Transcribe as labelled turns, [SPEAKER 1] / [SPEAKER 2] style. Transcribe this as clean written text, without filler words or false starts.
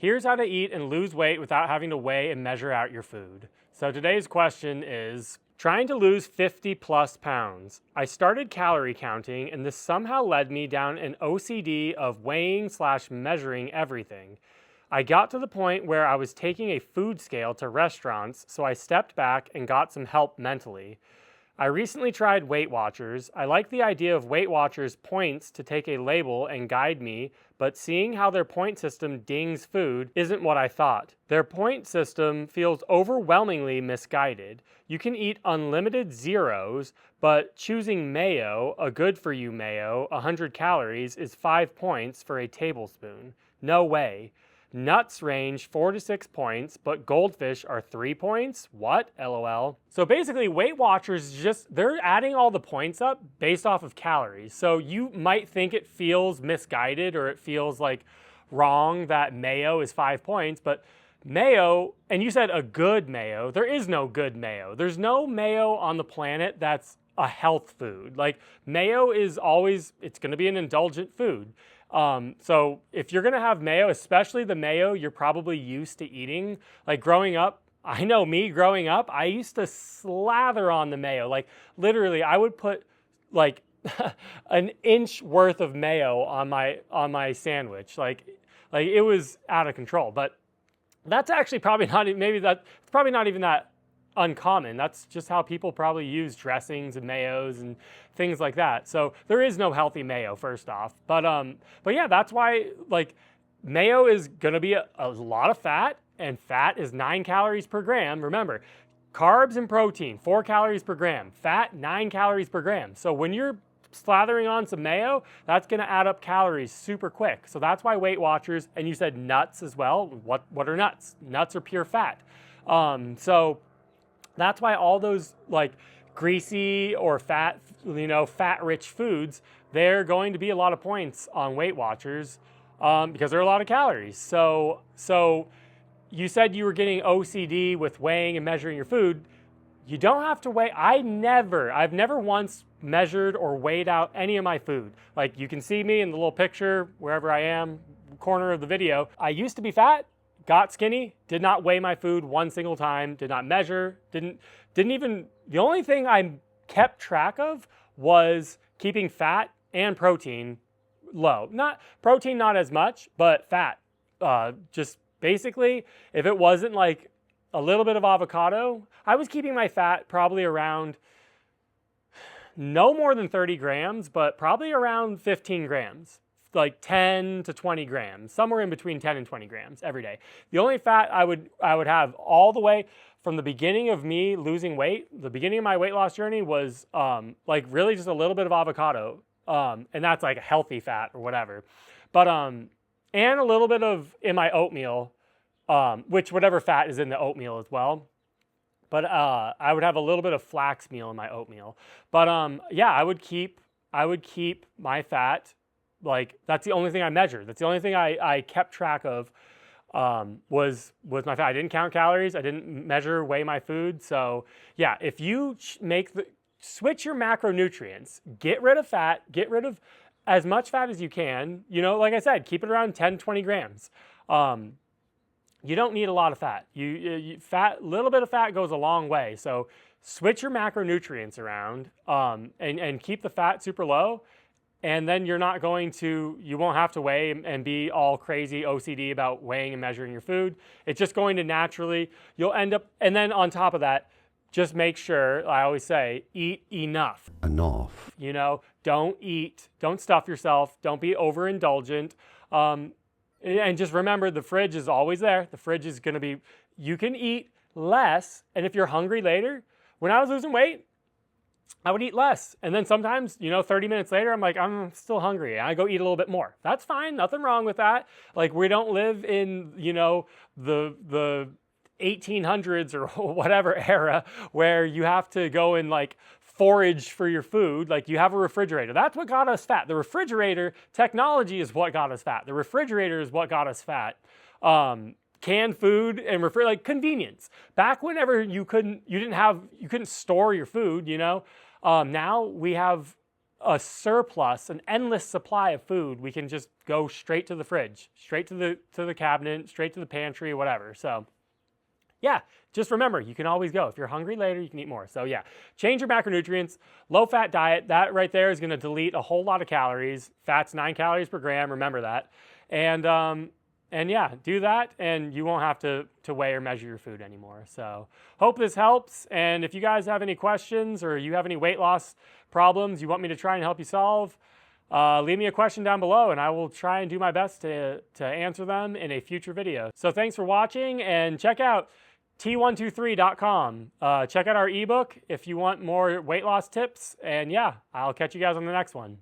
[SPEAKER 1] Here's how to eat and lose weight without having to weigh and measure out your food. So today's question is, trying to lose 50 plus pounds. I started calorie counting and this somehow led me down an OCD of weighing/measuring everything. I got to the point where I was taking a food scale to restaurants, so I stepped back and got some help mentally. I recently tried Weight Watchers. I like the idea of Weight Watchers points to take a label and guide me, but seeing how their point system dings food isn't what I thought. Their point system feels overwhelmingly misguided. You can eat unlimited zeros, but choosing mayo, a good for you mayo, 100 calories, is 5 points for a tablespoon. No way. Nuts range 4 to 6 points, but goldfish are 3 points? What? LOL. So basically, Weight Watchers they're adding all the points up based off of calories. So you might think it feels misguided or it feels like wrong that mayo is 5 points, but mayo, and you said a good mayo, there is no good mayo. There's no mayo on the planet that's a health food. Like mayo is always, it's gonna be an indulgent food. So if you're gonna have mayo, especially the mayo you're probably used to eating, like growing up, I know me growing up, I used to slather on the mayo. Like literally I would put like an inch worth of mayo on my sandwich. Like it was out of control, but that's actually probably not, it's probably not even that uncommon. That's just how people probably use dressings and mayos and things like that. So there is no healthy mayo, first off. But yeah, that's why like mayo is gonna be a lot of fat, and fat is 9 calories per gram. Remember, carbs and protein, 4 calories per gram. Fat, 9 calories per gram. So when you're slathering on some mayo, that's gonna add up calories super quick. So that's why Weight Watchers, and you said nuts as well. What are nuts? Nuts are pure fat. So that's why all those like greasy or fat, fat-rich foods, they're going to be a lot of points on Weight Watchers because there are a lot of calories. So you said you were getting OCD with weighing and measuring your food. You don't have to weigh. I've never once measured or weighed out any of my food. Like you can see me in the little picture wherever I am, corner of the video. I used to be fat, got skinny, did not weigh my food one single time, did not measure, didn't even, the only thing I kept track of was keeping fat and protein low. Protein not as much, but fat. Just basically, if it wasn't like a little bit of avocado, I was keeping my fat probably around no more than 30 grams, but probably around 15 grams. Like 10 to 20 grams, somewhere in between 10 and 20 grams every day. The only fat I would have all the way from the beginning of me losing weight, the beginning of my weight loss journey was like really just a little bit of avocado. And that's like a healthy fat or whatever. But, and a little bit of in my oatmeal, which whatever fat is in the oatmeal as well. But I would have a little bit of flax meal in my oatmeal. But yeah, I would keep my fat. Like that's the only thing I measured. That's the only thing I kept track of was my fat. I didn't count calories. I didn't measure, weigh my food. So yeah, if you switch your macronutrients, get rid of fat, get rid of as much fat as you can. Like I said, keep it around 10, 20 grams. You don't need a lot of fat. Little bit of fat goes a long way. So switch your macronutrients around and keep the fat super low. And then you won't have to weigh and be all crazy OCD about weighing and measuring your food. It's just going to naturally, you'll end up, and then on top of that, just make sure, I always say, eat enough.
[SPEAKER 2] Enough.
[SPEAKER 1] Don't stuff yourself, don't be overindulgent. And just remember, the fridge is always there. The fridge is gonna be, you can eat less, and if you're hungry later, when I was losing weight, I would eat less. And then sometimes, 30 minutes later, I'm like, I'm still hungry. And I go eat a little bit more. That's fine. Nothing wrong with that. Like we don't live in, the 1800s or whatever era where you have to go and like forage for your food. Like you have a refrigerator. That's what got us fat. The refrigerator technology is what got us fat. The refrigerator is what got us fat. Canned food and like convenience. Back whenever you couldn't store your food, now we have a surplus, an endless supply of food, we can just go straight to the fridge, straight to the cabinet, straight to the pantry, whatever. So yeah, just remember, you can always go. If you're hungry later, you can eat more. So yeah, change your macronutrients. Low-fat diet, that right there is going to delete a whole lot of calories. Fat's 9 calories per gram, remember that. And yeah, do that, and you won't have to weigh or measure your food anymore. So hope this helps. And if you guys have any questions or you have any weight loss problems you want me to try and help you solve, leave me a question down below, and I will try and do my best to answer them in a future video. So thanks for watching, and check out t123.com. Check out our ebook if you want more weight loss tips. And yeah, I'll catch you guys on the next one.